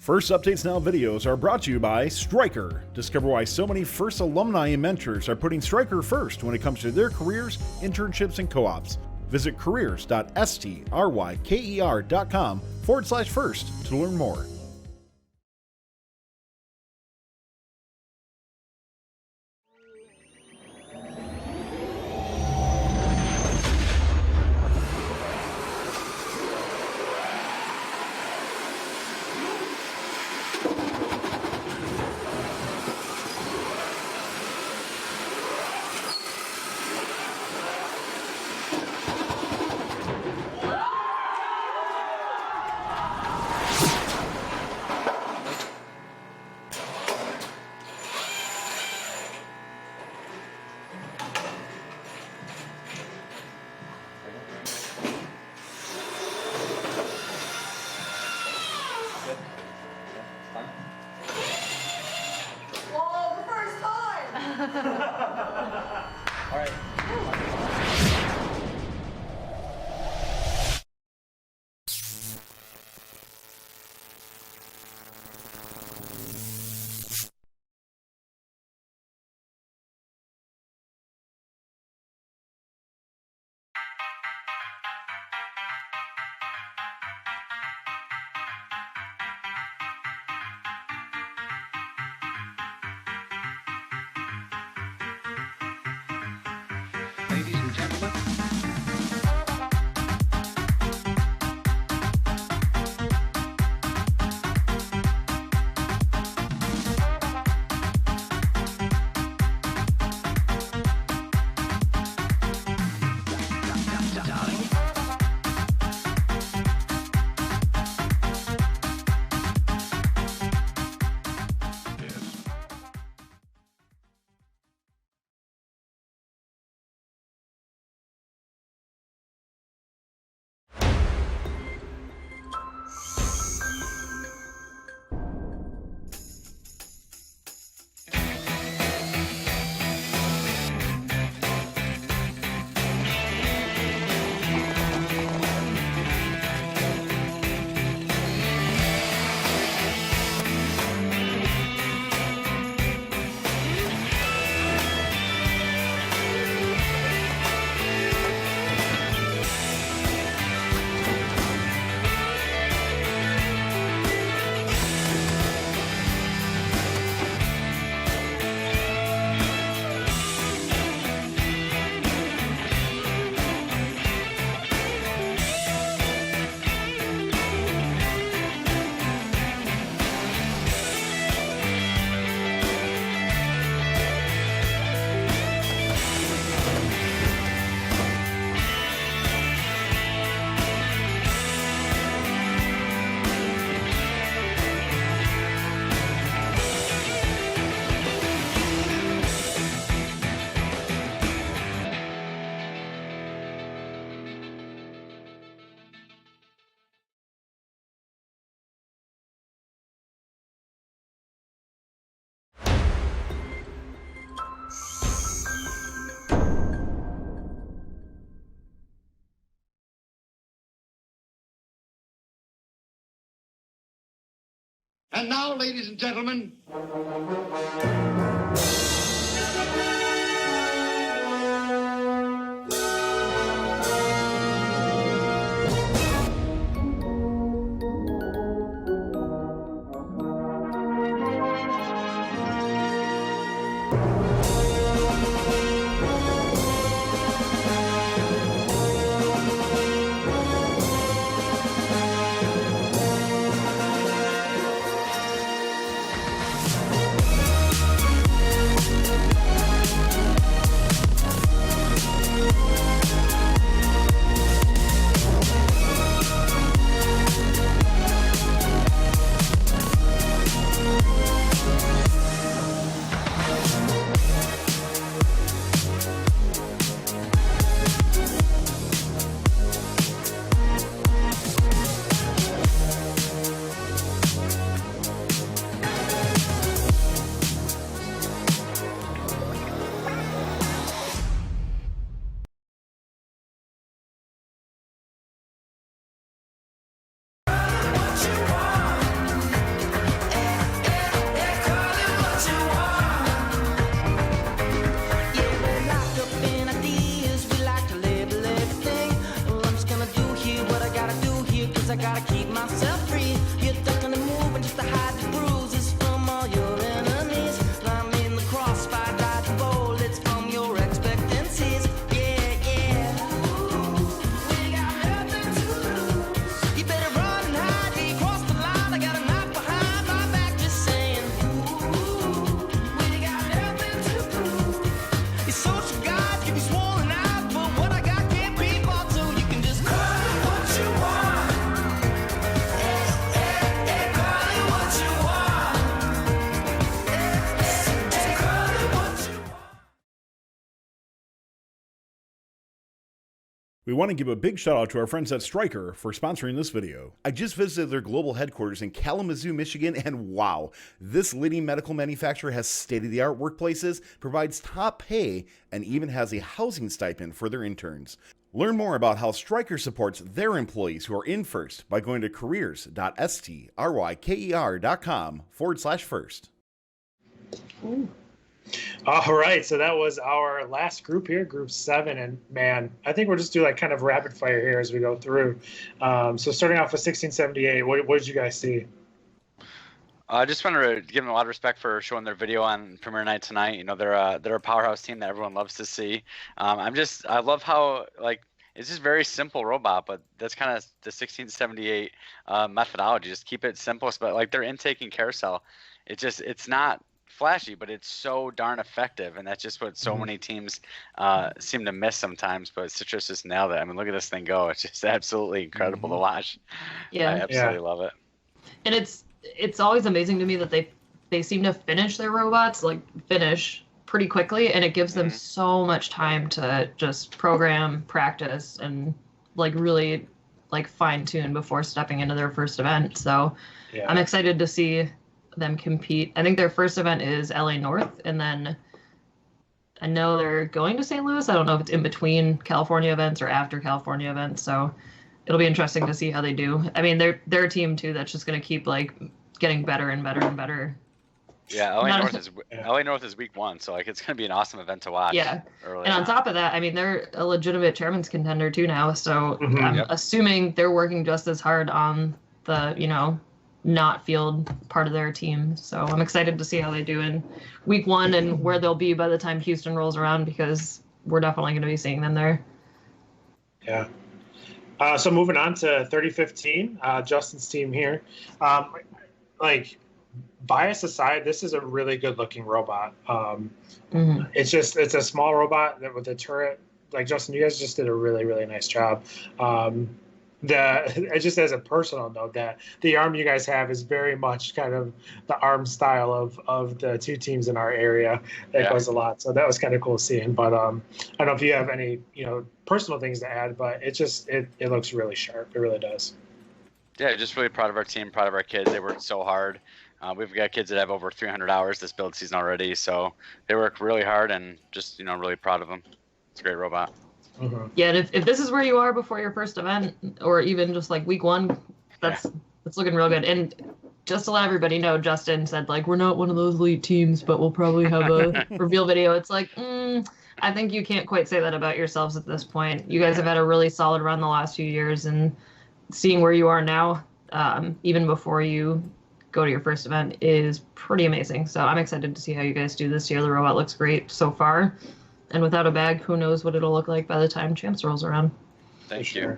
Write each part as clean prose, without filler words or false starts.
First Updates Now videos are brought to you by Stryker. Discover why so many First alumni and mentors are putting Stryker first when it comes to their careers, internships, and co-ops. Visit careers.stryker.com/first to learn more. Whoa, the first time! All right. Ladies and gentlemen. And now, ladies and gentlemen, We want to give a big shout out to our friends at Stryker for sponsoring this video. I just visited their global headquarters in Kalamazoo, Michigan, and wow, this leading medical manufacturer has state-of-the-art workplaces, provides top pay, and even has a housing stipend for their interns. Learn more about how Stryker supports their employees who are in first by going to careers.stryker.com/first. All right, so that was our last group here, Group 7, and man, I think we'll just do like kind of rapid fire here as we go through. So starting off with 1678, what did you guys see? I just wanted to give them a lot of respect for showing their video on premiere night tonight. You know, they're a powerhouse team that everyone loves to see. I love how it's just very simple robot, but that's kind of the 1678 methodology. Just keep it simple, but like their intake and carousel, it's not flashy, but it's so darn effective, and that's just what so many teams seem to miss sometimes. But Citrus just nailed it. I mean, look at this thing go. It's just absolutely incredible to watch. Yeah, I absolutely love it. And it's always amazing to me that they seem to finish their robots pretty quickly, and it gives them so much time to just program, practice, and like really like fine tune before stepping into their first event. So I'm excited to see them compete. I think their first event is LA North, and then I know they're going to St. Louis. I don't know if it's in between California events or after California events, so it'll be interesting to see how they do. I mean, they're a team too that's just going to keep like getting better and better and better. Yeah, LA North is week 1, so like it's going to be an awesome event to watch. Yeah, and on top of that, I mean, they're a legitimate chairman's contender too now, so I'm assuming they're working just as hard on the not field part of their team. So I'm excited to see how they do in week 1 and where they'll be by the time Houston rolls around, because we're definitely going to be seeing them there. Yeah. So moving on to 3015, Justin's team here. Bias aside, this is a really good looking robot. It's a small robot with a turret. Like, Justin, you guys just did a really, really nice job. Just as a personal note, that the arm you guys have is very much kind of the arm style of the two teams in our area. That goes a lot, so that was kind of cool seeing. But I don't know if you have any personal things to add, but it looks really sharp. It really does. Yeah, just really proud of our team, proud of our kids. They worked so hard. We've got kids that have over 300 hours this build season already, so they work really hard, and just really proud of them. It's a great robot. Yeah, and if this is where you are before your first event, or even just like week 1, that's looking real good. And just to let everybody know, Justin said like, we're not one of those elite teams, but we'll probably have a reveal video. It's like, I think you can't quite say that about yourselves at this point. You guys have had a really solid run the last few years, and seeing where you are now, even before you go to your first event, is pretty amazing. So I'm excited to see how you guys do this year. The robot looks great so far. And without a bag, who knows what it'll look like by the time Champs rolls around. Thank you.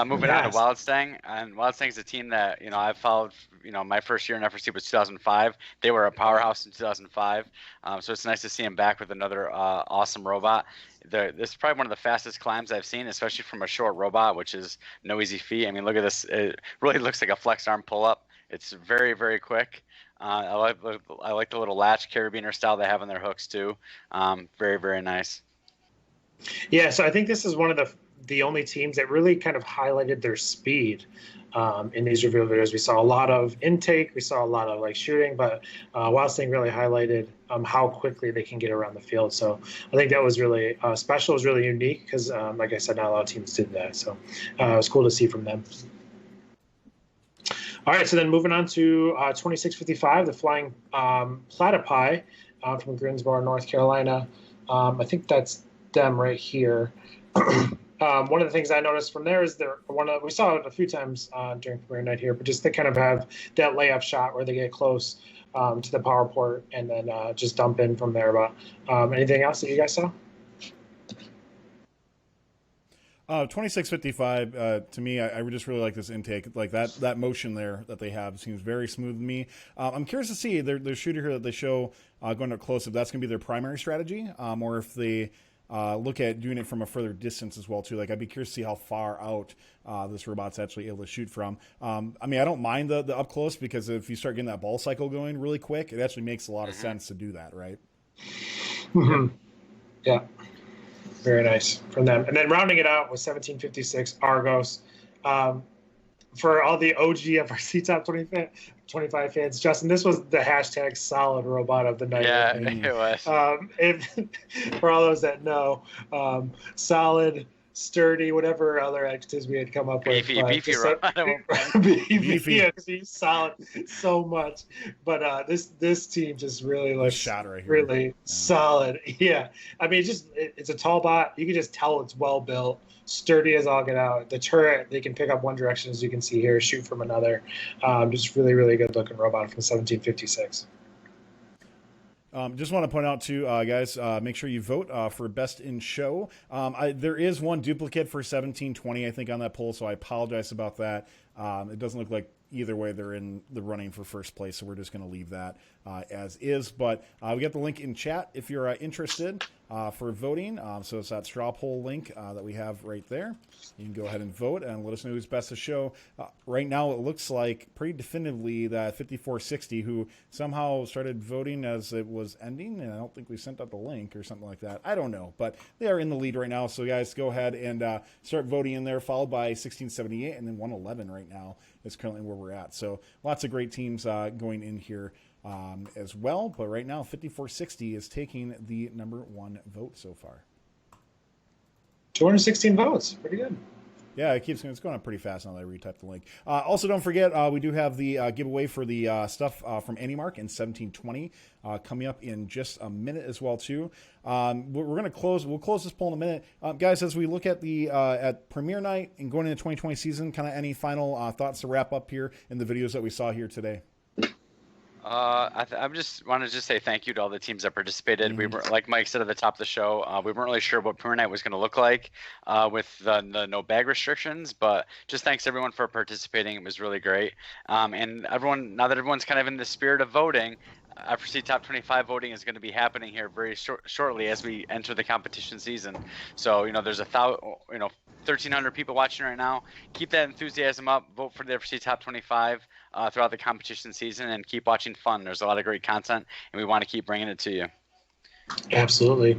Moving on to WildStang. And WildStang is a team that, I've followed, my first year in FRC was 2005. They were a powerhouse in 2005. So it's nice to see them back with another awesome robot. This is probably one of the fastest climbs I've seen, especially from a short robot, which is no easy feat. I mean, look at this. It really looks like a flex arm pull-up. It's very, very quick. I like the little latch carabiner style they have on their hooks too. Very, very nice. Yeah, so I think this is one of the only teams that really kind of highlighted their speed in these reveal videos. We saw a lot of intake, we saw a lot of shooting, but WildStang really highlighted how quickly they can get around the field. So I think that was really special. It was really unique because, like I said, not a lot of teams did that. So it was cool to see from them. All right, so then moving on to 2655, the Flying Platypi from Greensboro, North Carolina. I think that's them right here. One of the things I noticed from there is we saw it a few times during premiere night here, but just they kind of have that layup shot where they get close to the power port and then just dump in from there. But anything else that you guys saw? 2655, to me, I just really like this intake. Like that motion there that they have seems very smooth to me. I'm curious to see their shooter here that they show going up close, if that's going to be their primary strategy, or if they look at doing it from a further distance as well, too. Like, I'd be curious to see how far out this robot's actually able to shoot from. I mean, I don't mind the up close, because if you start getting that ball cycle going really quick, it actually makes a lot of sense to do that, right? Mm-hmm. Yeah. Very nice from them. And then rounding it out with 1756 Argos. For all the OG FRC Top 25 fans, Justin, this was the hashtag solid robot of the night. Yeah, it was. For all those that know, solid, sturdy, whatever other adjectives we had come up with. Beefy robot. Beefy, yeah, because he's solid so much. But this team just really looks shot right here. Really solid. Yeah, I mean, it's a tall bot. You can just tell it's well built. Sturdy as all get out. The turret, they can pick up one direction, as you can see here, shoot from another. Just really, really good looking robot from 1756. Just want to point out too, guys, make sure you vote for best in show. There is one duplicate for 1720, I think, on that poll, so I apologize about that. It doesn't look like either way they're in the running for first place, so we're just going to leave that as is. But we got the link in chat if you're interested for voting. So it's that straw poll link that we have right there. You can go ahead and vote and let us know who's best of show. Right now, it looks like pretty definitively that 5460, who somehow started voting as it was ending, and I don't think we sent out the link or something like that. I don't know, but they are in the lead right now. So, guys, go ahead and start voting in there, followed by 1678, and then 111 right now is currently where we're at. So lots of great teams going in here as well. But right now, 5460 is taking the #1 vote so far. 216 votes. Pretty good. Yeah, it's going up pretty fast now that I retyped the link. Also, don't forget, we do have the giveaway for the stuff from AnyMark in 1720 coming up in just a minute as well, too. We're going to close. We'll close this poll in a minute. Guys, as we look at the at premiere night and going into the 2020 season, kind of any final thoughts to wrap up here in the videos that we saw here today? I just want to say thank you to all the teams that participated. We were, like Mike said at the top of the show, we weren't really sure what premiere night was going to look like with the no bag restrictions, but just thanks everyone for participating. It was really great. And everyone, now that everyone's kind of in the spirit of voting, FRC Top 25 voting is going to be happening here very shortly as we enter the competition season. So, there's 1,300 people watching right now. Keep that enthusiasm up. Vote for the FRC Top 25 throughout the competition season, and keep watching fun. There's a lot of great content, and we want to keep bringing it to you. Absolutely.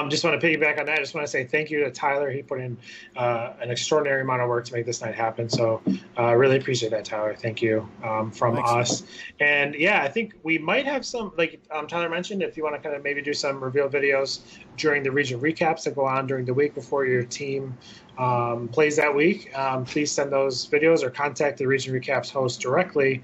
Just want to piggyback on that. I just want to say thank you to Tyler. He put in an extraordinary amount of work to make this night happen. So really appreciate that, Tyler. Thank you from us. And yeah, I think we might have some, like Tyler mentioned, if you want to kind of maybe do some reveal videos during the region recaps that go on during the week before your team plays that week, please send those videos or contact the Region Recaps host directly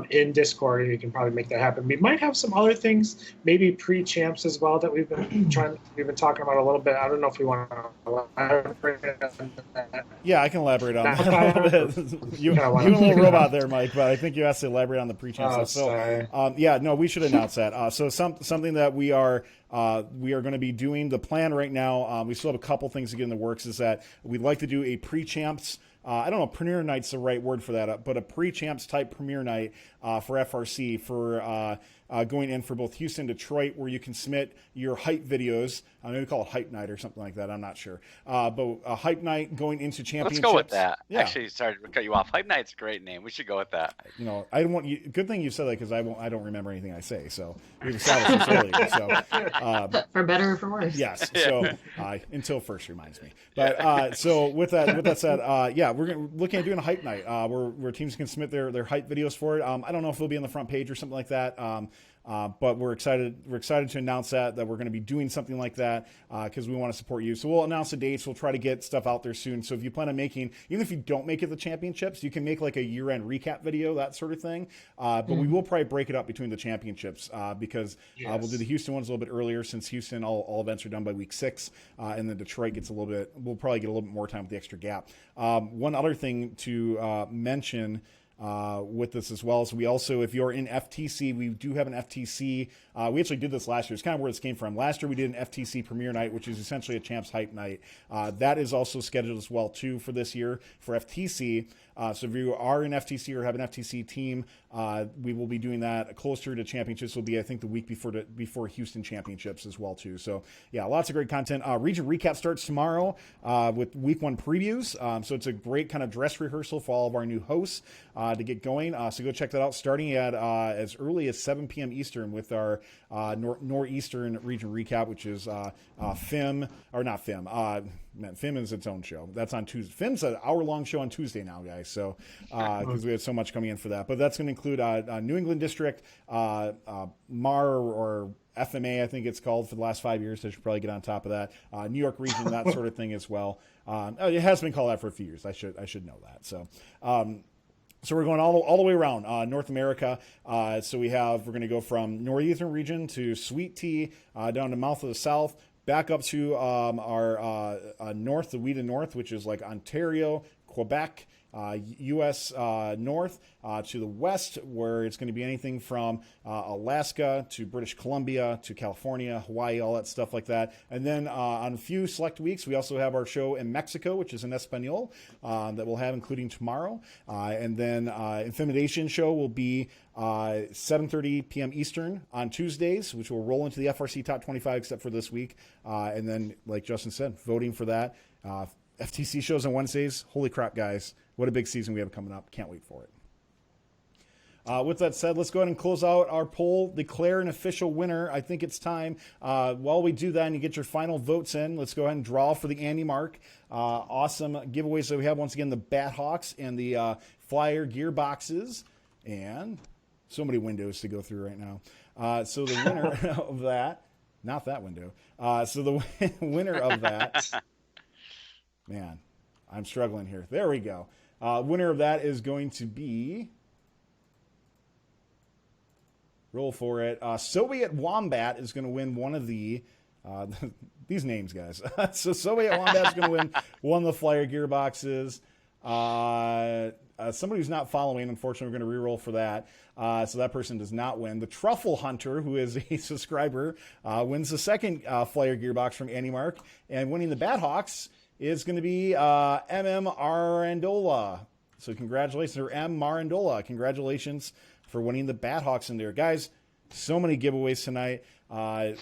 in Discord, and you can probably make that happen. We might have some other things, maybe pre-champs as well, that we've been talking about a little bit. I don't know if we want to elaborate on that. Yeah, I can elaborate on that a little bit. You a little robot there, Mike, but I think you asked to elaborate on the pre-champs. We should announce that. So something that we are going to be doing. The plan right now, we still have a couple things to get in the works, is that we'd like to do a pre-champs. I don't know if premiere night's the right word for that, but a pre-champs type premiere night for FRC for going in for both Houston and Detroit, where you can submit your hype videos. I know we call it hype night or something like that. I'm not sure. But a hype night going into championships. Let's go with that. Yeah. Actually, sorry to cut you off. Hype night's a great name. We should go with that. I don't want you. Good thing you said that, because I don't remember anything I say. So we've established this earlier. So for better or for worse. Yes. So until first reminds me. But so with that said, we're looking at doing a hype night where teams can submit their hype videos for it. I don't know if it'll be on the front page or something like that. But we're excited to announce that we're going to be doing something like that because we want to support you. So we'll announce the dates. We'll try to get stuff out there soon. So if you plan on making, even if you don't make it the championships, you can make like a year-end recap video, that sort of thing. But we will probably break it up between the championships because we'll do the Houston ones a little bit earlier, since Houston, all events are done by week 6. And then Detroit gets we'll probably get a little bit more time with the extra gap. One other thing to mention with this as well. So we also, if you're in FTC, we do have an FTC. We actually did this last year. It's kind of where this came from. Last year we did an FTC premiere night, which is essentially a champs hype night. That is also scheduled as well too for this year for FTC. So if you are an FTC or have an FTC team, we will be doing that closer to championships. Will be, I think, the week before Houston championships as well too. So yeah, lots of great content. Region recap starts tomorrow with week 1 previews. So it's a great kind of dress rehearsal for all of our new hosts to get going. So go check that out starting at as early as 7 p.m. Eastern with our Northeastern region recap, which is FIM, or not FIM. FIM is its own show. That's on Tuesday. FIM's an hour-long show on Tuesday now, guys. So because we had so much coming in for that. But that's going to include New England District, MAR or FMA, I think it's called for the last 5 years. I should probably get on top of that. New York region, that sort of thing as well. It has been called that for a few years. I should know that. So. So we're going all the way around North America. So we're going to go from Northeastern region to Sweet Tea down to Mouth of the South, back up to our north, the Wheaton North, which is like Ontario, Quebec, U.S. north to the west, where it's going to be anything from Alaska to British Columbia to California, Hawaii, all that stuff like that. And then on a few select weeks, we also have our show in Mexico, which is in Espanol, that we'll have including tomorrow. And then Intimidation show will be 7:30 p.m. Eastern on Tuesdays, which will roll into the FRC Top 25 except for this week. And then, like Justin said, voting for that. FTC shows on Wednesdays. Holy crap, guys. What a big season we have coming up. Can't wait for it. With that said, let's go ahead and close out our poll. Declare an official winner. I think it's time. While we do that and you get your final votes in, let's go ahead and draw for the Andy Mark. Awesome giveaways that we have. Once again, the Bat Hawks and the Flyer gear boxes. And so many windows to go through right now. So the winner of that, not that window. So the winner of that, man, I'm struggling here. There we go. Winner of that is going to be, roll for it, Soviet Wombat is going to win one of the, these names, guys. So Soviet Wombat is going to win one of the Flyer gear boxes. Somebody who's not following, unfortunately, we're going to re-roll for that. So that person does not win. The Truffle Hunter, who is a subscriber, wins the second Flyer gear box from Andy Mark. And winning the Bat Hawks is going to be MM Arandola. So congratulations, or M. Marandola. Congratulations for winning the Bat Hawks in there. Guys, so many giveaways tonight.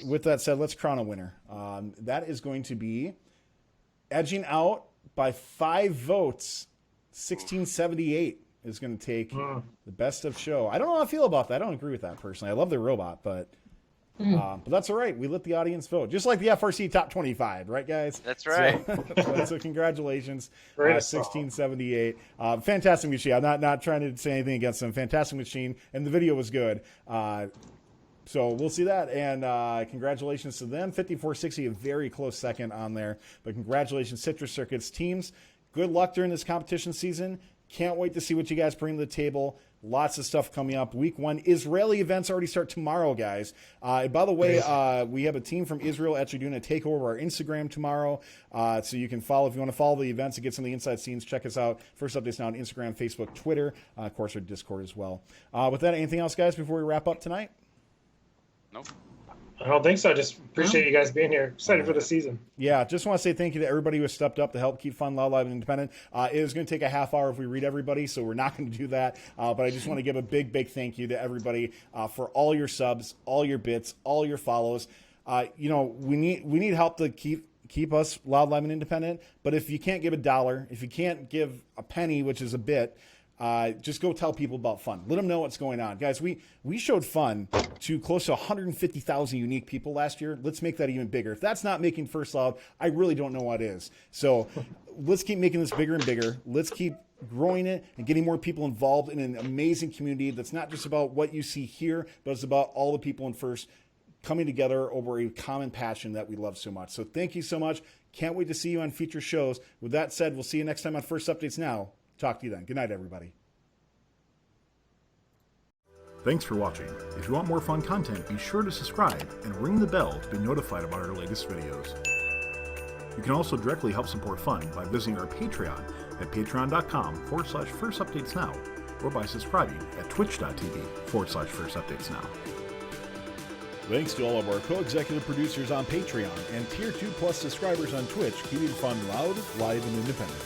With that said, let's crown a winner. That is going to be edging out by 5 votes. 1678 is going to take the best of show. I don't know how I feel about that. I don't agree with that personally. I love the robot, but that's all right. We let the audience vote, just like the FRC Top 25, right, guys? That's right. So congratulations, 1678. Fantastic machine. I'm not trying to say anything against them. Fantastic machine, and the video was good. So we'll see that, and congratulations to them. 5460, a very close second on there, but congratulations, Citrus Circuits teams. Good luck during this competition season. Can't wait to see what you guys bring to the table. Lots of stuff coming up. Week 1 Israeli events already start tomorrow, guys. By the way, we have a team from Israel actually doing a takeover of our Instagram tomorrow. So you can follow, if you want to follow the events and get some of the inside scenes, check us out. First updates now on Instagram, Facebook, Twitter, of course, our Discord as well. With that, anything else, guys, before we wrap up tonight? Nope. I don't think so. I just appreciate you guys being here. Excited for the season. Yeah, just want to say thank you to everybody who has stepped up to help keep Fun, Loud, Live, and Independent. It is going to take a half hour if we read everybody, so we're not going to do that. But I just want to give a big, big thank you to everybody for all your subs, all your bits, all your follows. We need help to keep us Loud, Live, and Independent. But if you can't give $1, if you can't give a penny, which is a bit, just go tell people about Fun. Let them know what's going on. Guys, we showed Fun to close to 150,000 unique people last year. Let's make that even bigger. If that's not making First Loud, I really don't know what is. So let's keep making this bigger and bigger. Let's keep growing it and getting more people involved in an amazing community that's not just about what you see here, but it's about all the people in First coming together over a common passion that we love so much. So thank you so much. Can't wait to see you on future shows. With that said, we'll see you next time on First Updates Now. Talk to you then. Good night, everybody. Thanks for watching. If you want more fun content, be sure to subscribe and ring the bell to be notified about our latest videos. You can also directly help support Fun by visiting our Patreon at patreon.com/firstupdatesnow or by subscribing at twitch.tv/firstupdatesnow. Thanks to all of our co-executive producers on Patreon and Tier 2 Plus subscribers on Twitch, keeping Fun loud, live, and independent.